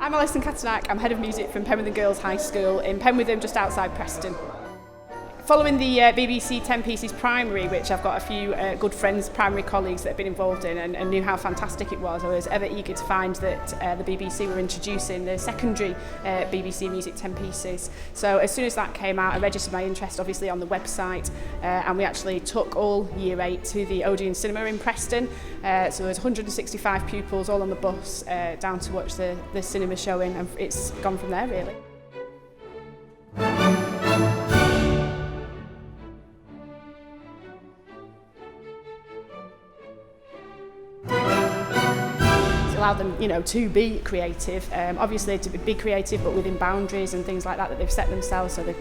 I'm Alison Katanak, I'm Head of Music from Penwitham Girls High School in Penwitham, just outside Preston. Following the BBC 10 Pieces primary, which I've got a few good friends, primary colleagues that have been involved in and knew how fantastic it was, I was ever eager to find that the BBC were introducing the secondary BBC Music 10 Pieces. So as soon as that came out, I registered my interest obviously on the website, and we actually took all Year 8 to the Odeon Cinema in Preston. So there was 165 pupils all on the bus down to watch the cinema showing, and it's gone from there really. Allow them, to be creative. Obviously to be creative, but within boundaries and things like that they've set themselves. So the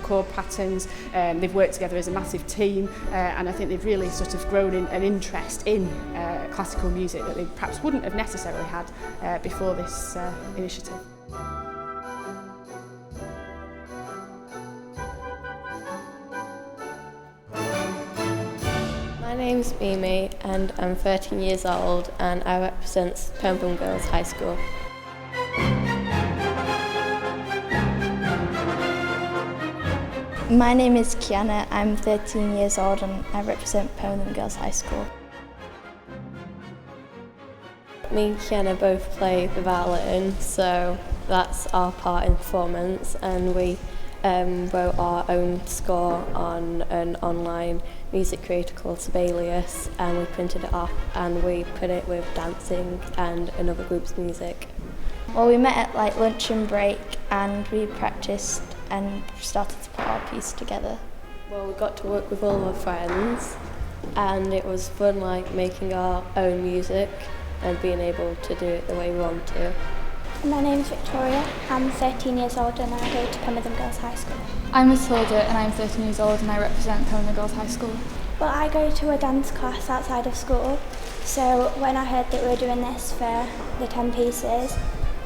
chord patterns, they've worked together as a massive team, and I think they've really sort of grown an interest in classical music that they perhaps wouldn't have necessarily had before this initiative. My name's Mimi and I'm 13 years old and I represent Penwitham Girls High School. My name is Kiana, I'm 13 years old and I represent Penwitham Girls High School. Me and Kiana both play the violin, so that's our part in performance, and we wrote our own score on an online music creator called Sibelius, and we printed it off and we put it with dancing and another group's music. Well, we met at lunch and break and we practiced and started to put our piece together. Well, we got to work with all of our friends and it was fun making our own music and being able to do it the way we want to. My name's Victoria, I'm 13 years old and I go to Penwitham Girls High School. I'm Matilda and I'm 13 years old and I represent Penwitham Girls High School. Well, I go to a dance class outside of school, so when I heard that we were doing this for the 10 pieces,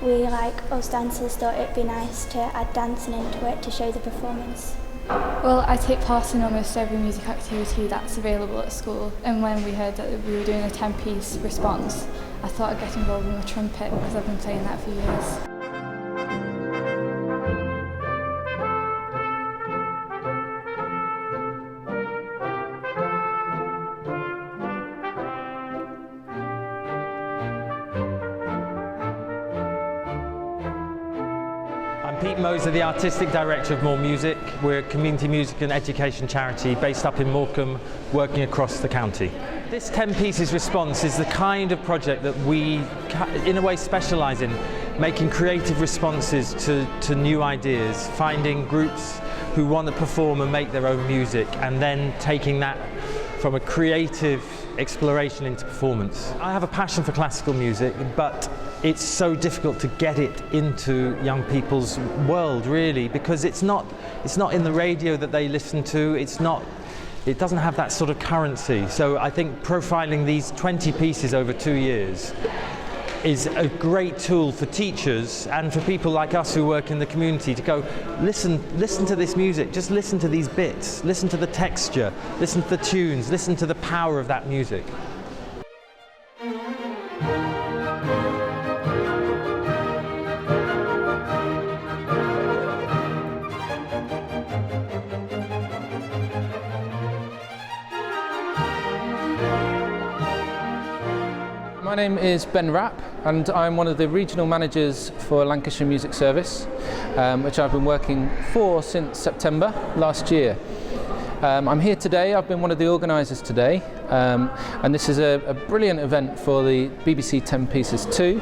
we, us dancers, thought it'd be nice to add dancing into it to show the performance. Well, I take part in almost every music activity that's available at school, and when we heard that we were doing a 10-piece response, I thought I'd get involved in the trumpet because I've been playing that for years. I'm Pete Moser, the Artistic Director of More Music. We're a community music and education charity based up in Morecambe, working across the county. This 10 Pieces response is the kind of project that we, in a way, specialise in, making creative responses to new ideas, finding groups who want to perform and make their own music, and then taking that from a creative exploration into performance. I have a passion for classical music, but it's so difficult to get it into young people's world, really, because it's not in the radio that they listen to. It doesn't have that sort of currency. So I think profiling these 20 pieces over 2 years is a great tool for teachers and for people like us who work in the community to go, listen to this music, just listen to these bits, listen to the texture, listen to the tunes, listen to the power of that music. My name is Ben Rapp and I'm one of the regional managers for Lancashire Music Service, which I've been working for since September last year. I'm here today, I've been one of the organisers today, and this is a brilliant event for the BBC 10 Pieces 2,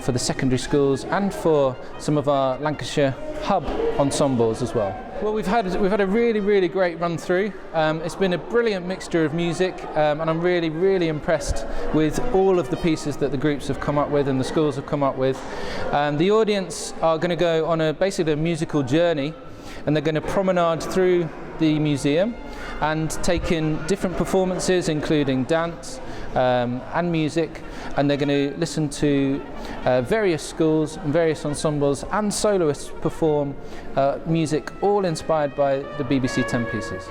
for the secondary schools and for some of our Lancashire hub ensembles as well. Well, we've had a really great run through. It's been a brilliant mixture of music, and I'm really impressed with all of the pieces that the groups have come up with and the schools have come up with. The audience are going to go on basically a musical journey, and they're going to promenade through the museum and take in different performances, including dance and music, and they're going to listen to various schools and various ensembles and soloists perform music all inspired by the BBC 10 Pieces.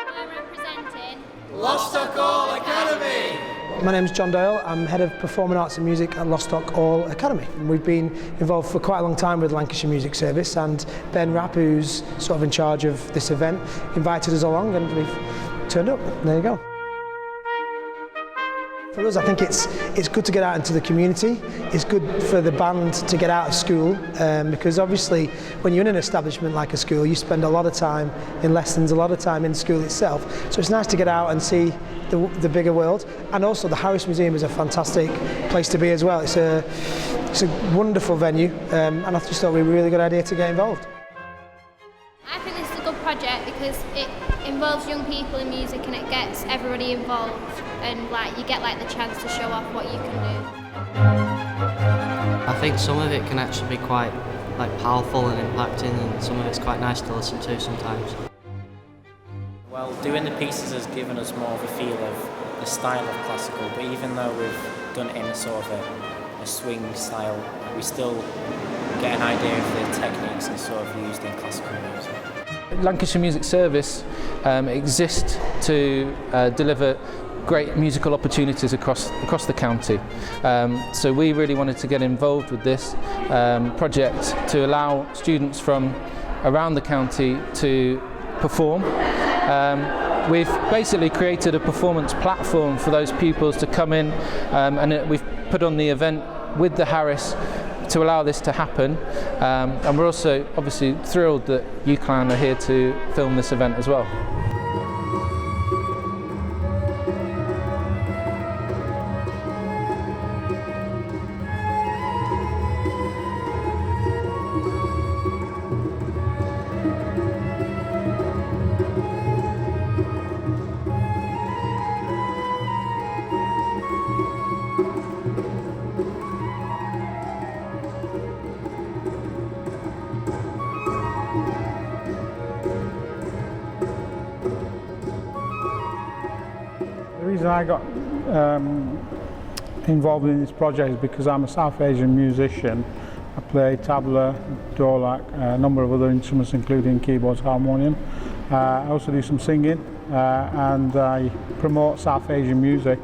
I'm representing Lostock Hall Academy! My name's John Doyle. I'm Head of Performing Arts and Music at Lostock Hall Academy. We've been involved for quite a long time with Lancashire Music Service, and Ben Rapp, who's sort of in charge of this event, invited us along and we've turned up. There you go. For us, I think it's good to get out into the community. It's good for the band to get out of school because obviously when you're in an establishment like a school, you spend a lot of time in lessons, a lot of time in school itself. So it's nice to get out and see the bigger world. And also the Harris Museum is a fantastic place to be as well. It's a wonderful venue and I just thought it was a really good idea to get involved. I think this is a good project because it involves young people in music and it gets everybody involved, and you get the chance to show off what you can do. I think some of it can actually be quite powerful and impacting, and some of it's quite nice to listen to sometimes. Well, doing the pieces has given us more of a feel of the style of classical, but even though we've done it in a sort of a swing style, we still get an idea of the techniques and sort of used in classical music. Lancashire Music Service exists to deliver great musical opportunities across the county. So we really wanted to get involved with this project to allow students from around the county to perform. We've basically created a performance platform for those pupils to come in and we've put on the event with the Harris to allow this to happen, and we're also obviously thrilled that UCLan are here to film this event as well. The reason I got involved in this project is because I'm a South Asian musician. I play tabla, dholak, a number of other instruments including keyboards, harmonium. I also do some singing and I promote South Asian music,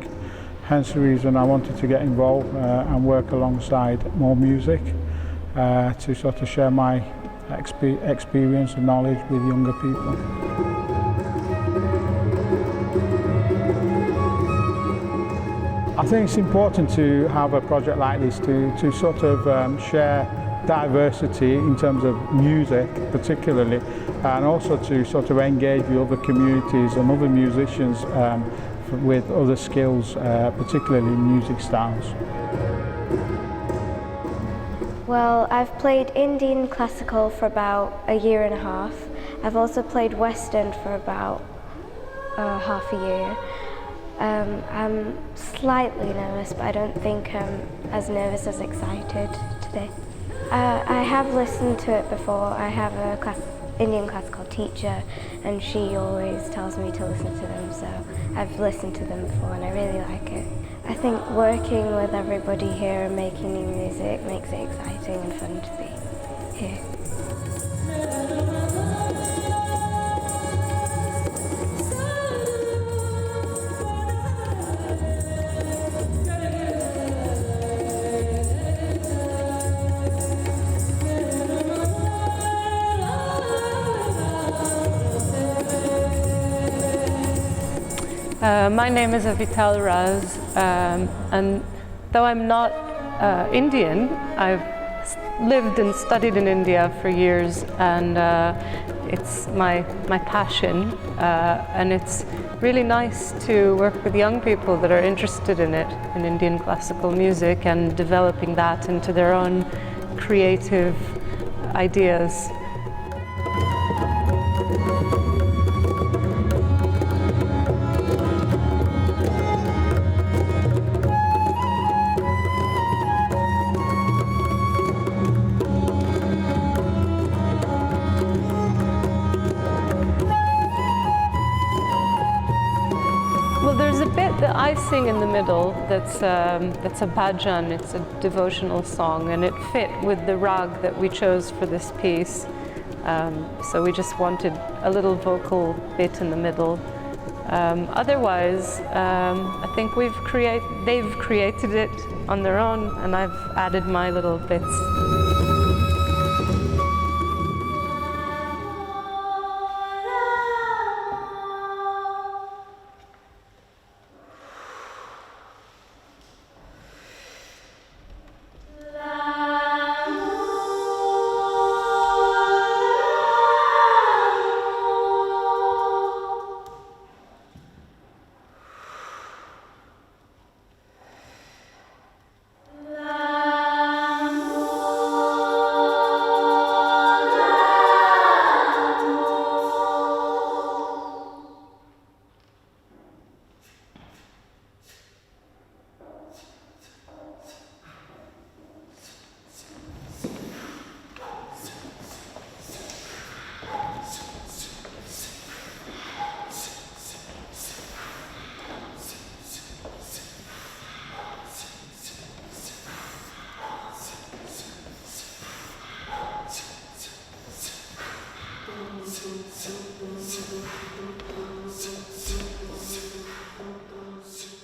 hence the reason I wanted to get involved and work alongside More Music to sort of share my experience and knowledge with younger people. I think it's important to have a project like this to sort of share diversity in terms of music particularly, and also to sort of engage with other communities and other musicians with other skills, particularly music styles. Well, I've played Indian classical for about a year and a half. I've also played Western for about half a year. I'm slightly nervous, but I don't think I'm as nervous as excited today. I have listened to it before. I have a Indian classical teacher and she always tells me to listen to them, so I've listened to them before and I really like it. I think working with everybody here and making new music makes it exciting and fun to be here. My name is Avital Raz, and though I'm not Indian, I've lived and studied in India for years, and it's my passion, and it's really nice to work with young people that are interested in it, in Indian classical music, and developing that into their own creative ideas. Well, there's a bit that I sing in the middle that's a bhajan, it's a devotional song, and it fit with the rag that we chose for this piece. So we just wanted a little vocal bit in the middle Otherwise, I think they've created it on their own, and I've added my little bits.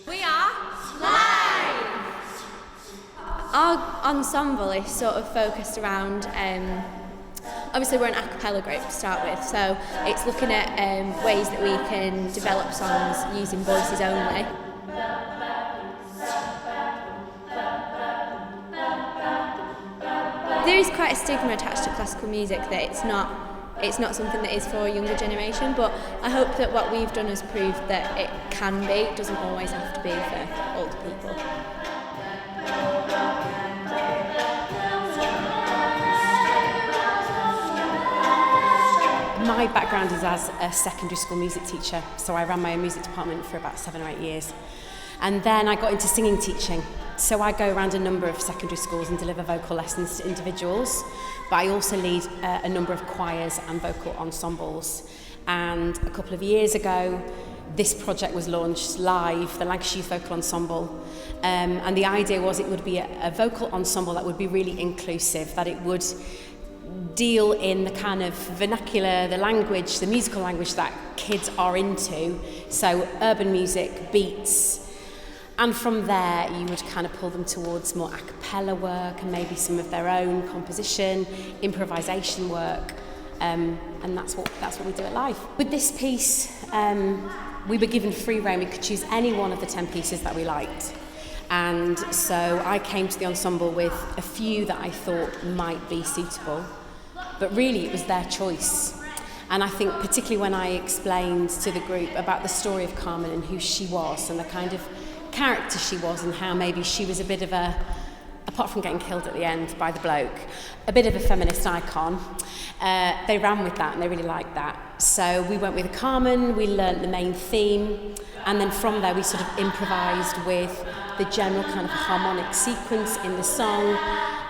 We are live! Our ensemble is sort of focused around, obviously we're an a cappella group to start with, so it's looking at ways that we can develop songs using voices only. There is quite a stigma attached to classical music that it's not something that is for a younger generation, but I hope that what we've done has proved that it can be. It doesn't always have to be for older people. My background is as a secondary school music teacher, so I ran my own music department for about 7 or 8 years. And then I got into singing teaching. So I go around a number of secondary schools and deliver vocal lessons to individuals, but I also lead a number of choirs and vocal ensembles. And a couple of years ago, this project was launched live, the Lancashire Youth Vocal Ensemble. And the idea was it would be a vocal ensemble that would be really inclusive, that it would deal in the kind of vernacular, the language, the musical language that kids are into. So urban music, beats. And from there, you would kind of pull them towards more a cappella work and maybe some of their own composition, improvisation work, and that's what we do at Live. With this piece, we were given free rein. We could choose any one of the 10 pieces that we liked. And so I came to the ensemble with a few that I thought might be suitable, but really it was their choice. And I think particularly when I explained to the group about the story of Carmen and who she was and the kind of character she was and how maybe she was a bit of a, apart from getting killed at the end by the bloke, a bit of a feminist icon. They ran with that and they really liked that. So we went with Carmen, we learnt the main theme, and then from there we sort of improvised with the general kind of harmonic sequence in the song,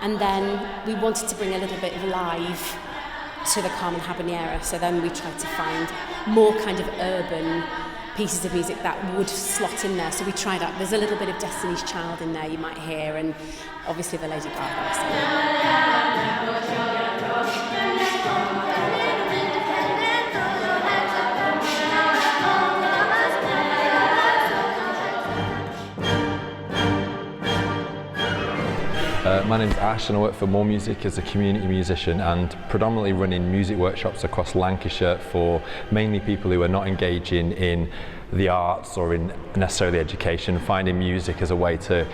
and then we wanted to bring a little bit of live to the Carmen Habanera, so then we tried to find more kind of urban pieces of music that would slot in there. So we tried out, there's a little bit of Destiny's Child in there you might hear, and obviously the Lady Gaga song. My name's Ash and I work for More Music as a community musician and predominantly running music workshops across Lancashire for mainly people who are not engaging in the arts or in necessarily education, finding music as a way to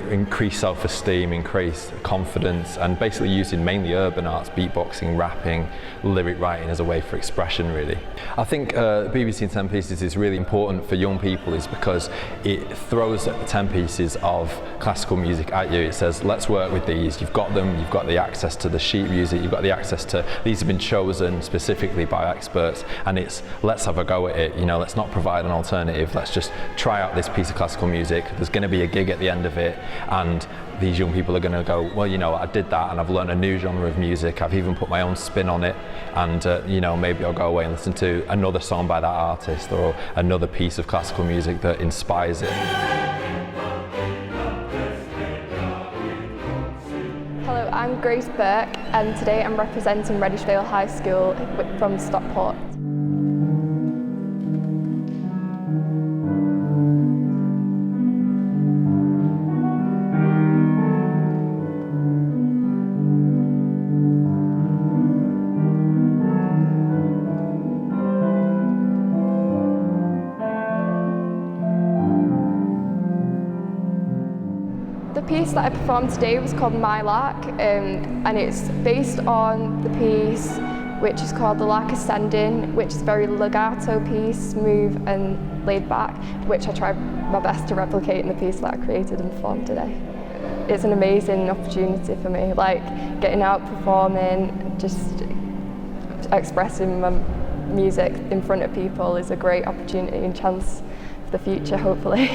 increase self-esteem, increase confidence, and basically using mainly urban arts, beatboxing, rapping, lyric writing as a way for expression, really. I think BBC 10 Pieces is really important for young people is because it throws 10 pieces of classical music at you. It says, let's work with these, you've got them, you've got the access to the sheet music, you've got the access to, these have been chosen specifically by experts, and it's, let's have a go at it, you know, let's not provide an alternative, let's just try out this piece of classical music. There's going to be a gig at the end of it, and these young people are going to go, well, you know, I did that and I've learned a new genre of music, I've even put my own spin on it, and you know, maybe I'll go away and listen to another song by that artist or another piece of classical music that inspires it. Hello, I'm Grace Burke and today I'm representing Redishvale High School from Stockport. that I performed today was called My Lark, and it's based on the piece which is called The Lark Ascending, which is a very legato piece, smooth and laid back, which I tried my best to replicate in the piece that I created and performed today. It's an amazing opportunity for me, like getting out, performing, just expressing my music in front of people is a great opportunity and chance for the future, hopefully.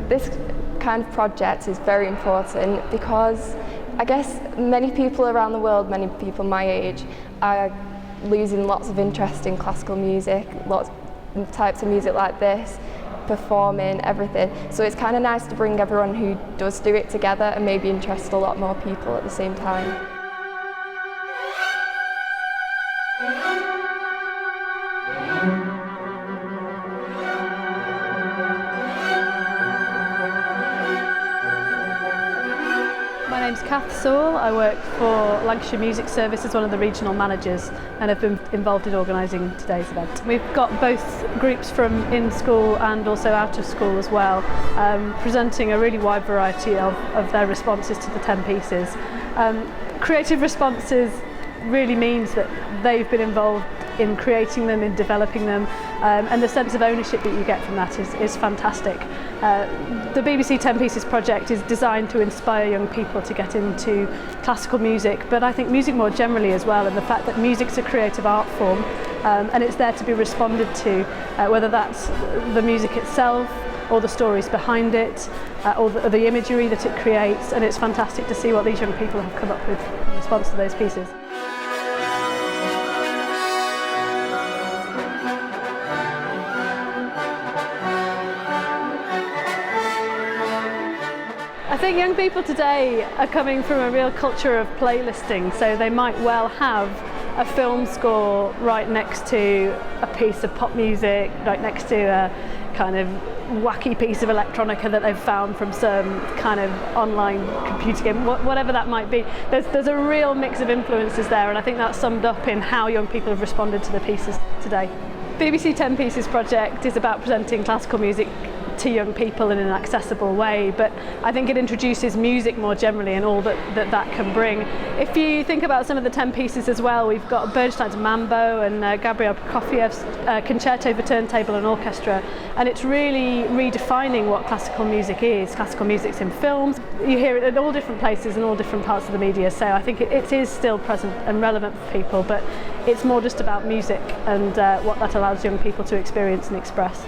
This kind of project is very important because I guess many people around the world, many people my age, are losing lots of interest in classical music, lots of types of music like this, performing, everything. So it's kind of nice to bring everyone who does do it together and maybe interest a lot more people at the same time. My name's Kath Sewell. I work for Lancashire Music Service as one of the regional managers and have been involved in organising today's event. We've got both groups from in school and also out of school as well, presenting a really wide variety of their responses to the 10 pieces. Creative responses really means that they've been involved in creating them, in developing them, and the sense of ownership that you get from that is fantastic. The BBC 10 Pieces project is designed to inspire young people to get into classical music, but I think music more generally as well, and the fact that music's a creative art form and it's there to be responded to, whether that's the music itself or the stories behind it, or the imagery that it creates, and it's fantastic to see what these young people have come up with in response to those pieces. I think young people today are coming from a real culture of playlisting, so they might well have a film score right next to a piece of pop music, right next to a kind of wacky piece of electronica that they've found from some kind of online computer game, whatever that might be. There's a real mix of influences there, and I think that's summed up in how young people have responded to the pieces today. BBC 10 Pieces project is about presenting classical music to young people in an accessible way, but I think it introduces music more generally and all that can bring. If you think about some of the 10 pieces as well, we've got Bernstein's Mambo and Gabriel Prokofiev's Concerto for Turntable and Orchestra, and it's really redefining what classical music is. Classical music's in films, you hear it in all different places and all different parts of the media, so I think it is still present and relevant for people, but it's more just about music and what that allows young people to experience and express.